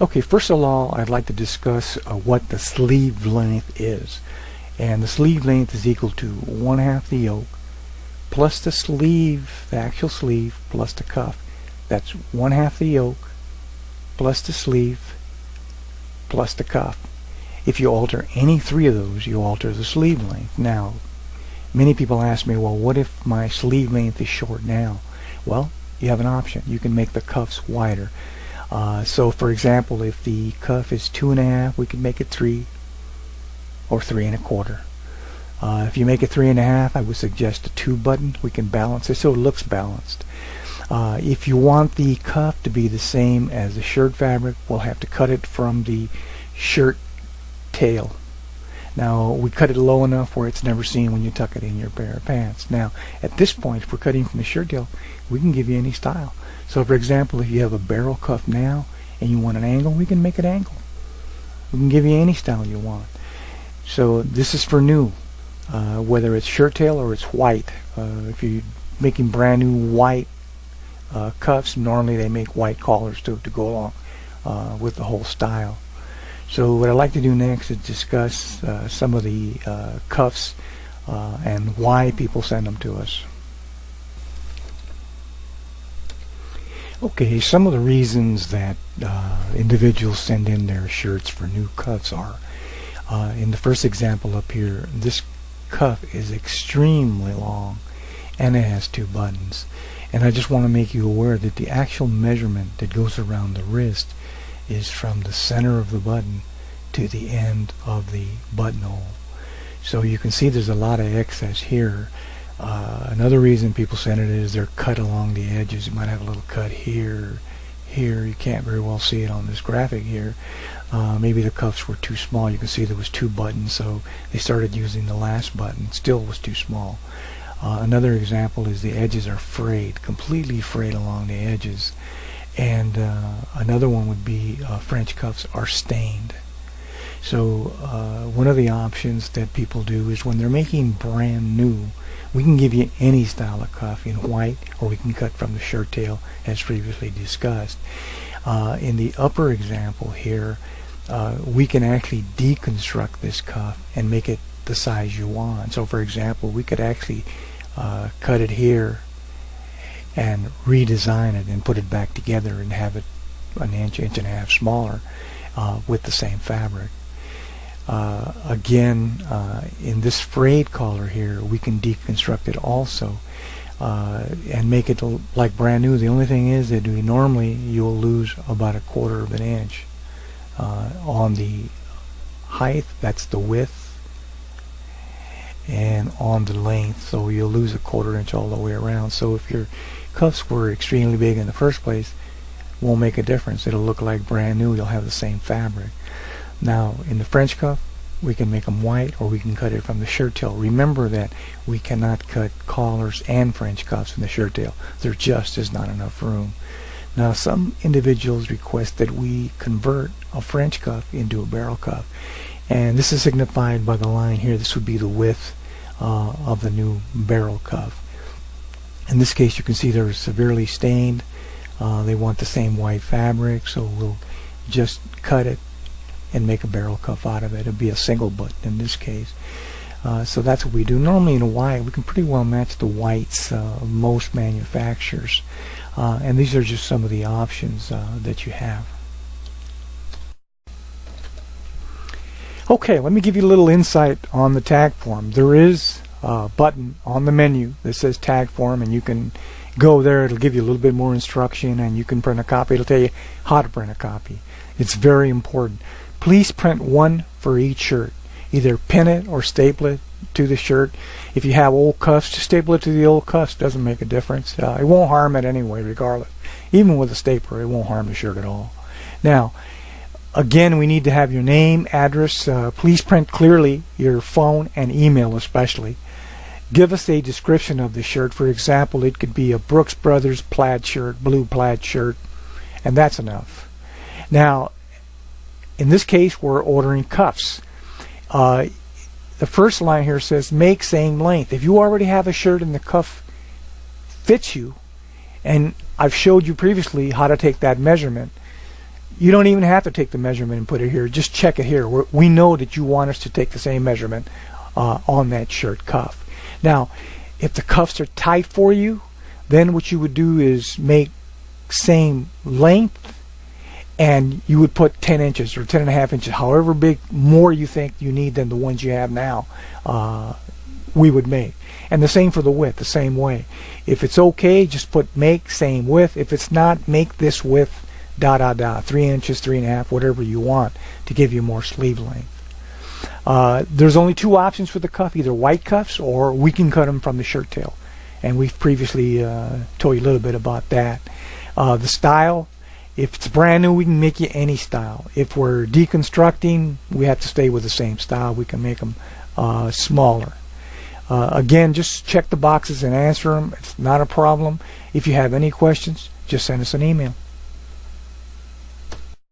Okay, first of all, I'd like to discuss what the sleeve length is. And the sleeve length is equal to 1/2 the yoke plus the sleeve, the actual sleeve, plus the cuff. That's 1/2 the yoke plus the sleeve plus the cuff. If you alter any three of those, you alter the sleeve length. Now, many people ask me, well, what if my sleeve length is short now? Well, you have an option. You can make the cuffs wider. So for example, if the cuff is 2.5, we can make it 3 or 3 1/4. If you make it 3 1/2, I would suggest a 2 button. We can balance it so it looks balanced. If you want the cuff to be the same as the shirt fabric, we'll have to cut it from the shirt tail. Now, we cut it low enough where it's never seen when you tuck it in your pair of pants. Now, at this point, if we're cutting from the shirt tail, we can give you any style. So, for example, if you have a barrel cuff now and you want an angle, we can make it angle. We can give you any style you want. So, this is for new, whether it's shirt tail or it's white. If you're making brand new white cuffs, normally they make white collars to go along with the whole style. So what I'd like to do next is discuss some of the cuffs and why people send them to us. Okay, some of the reasons that individuals send in their shirts for new cuffs are, in the first example up here, this cuff is extremely long and it has 2 buttons. And I just want to make you aware that the actual measurement that goes around the wrist is from the center of the button to the end of the buttonhole. So you can see there's a lot of excess here. Another reason people send it is they're cut along the edges. You might have a little cut here, here. You can't very well see it on this graphic here. Maybe the cuffs were too small. You can see there was 2 buttons, so they started using the last button. Still was too small. Another example is the edges are frayed, completely frayed along the edges. And another one would be French cuffs are stained. So one of the options that people do is when they're making brand new, we can give you any style of cuff in white, or we can cut from the shirt tail as previously discussed. In the upper example here, we can actually deconstruct this cuff and make it the size you want. So for example, we could actually cut it here and redesign it and put it back together and have it an inch, inch and a half smaller with the same fabric. Again, in this frayed collar here, we can deconstruct it also and make it like brand new. The only thing is that normally you'll lose about 1/4 of an inch on the height, that's the width, and on the length, so you'll lose 1/4 inch all the way around. So if your cuffs were extremely big in the first place, it won't make a difference. It'll look like brand new. You'll have the same fabric. Now in the French cuff, we can make them white, or we can cut it from the shirt tail. Remember that we cannot cut collars and French cuffs in the shirt tail. There just is not enough room. Now some individuals request that we convert a French cuff into a barrel cuff, and this is signified by the line here. This would be the width of the new barrel cuff. In this case, you can see they're severely stained. They want the same white fabric, so we'll just cut it and make a barrel cuff out of it. It'll be a single button in this case. So that's what we do. Normally in white, we can pretty well match the whites of most manufacturers. And these are just some of the options that you have. Okay, let me give you a little insight on the tag form. There is a button on the menu that says tag form, and you can go there. It'll give you a little bit more instruction, and you can print a copy. It'll tell you how to print a copy. It's very important. Please print one for each shirt. Either pin it or staple it to the shirt. If you have old cuffs, just staple it to the old cuffs. Doesn't make a difference. It won't harm it anyway, regardless. Even with a stapler, it won't harm the shirt at all. Now, again, we need to have your name, address. Please print clearly your phone and email especially. Give us a description of the shirt. For example, it could be a Brooks Brothers plaid shirt, blue plaid shirt, and that's enough. Now, in this case, we're ordering cuffs. The first line here says make same length. If you already have a shirt and the cuff fits you, and I've showed you previously how to take that measurement, you don't even have to take the measurement and put it here. Just check it here. We know that you want us to take the same measurement on that shirt cuff. Now, if the cuffs are tight for you, then what you would do is make same length, and you would put 10 inches or 10.5 inches, however big more you think you need than the ones you have now, we would make. And the same for the width, the same way. If it's okay, just put make same width. If it's not, make this width 3 inches, 3.5, whatever you want to give you more sleeve length. There's only two options for the cuff, either white cuffs or we can cut them from the shirt tail. And we've previously told you a little bit about that. The style, if it's brand new, we can make you any style. If we're deconstructing, we have to stay with the same style. We can make them smaller. Again, just check the boxes and answer them. It's not a problem. If you have any questions, just send us an email.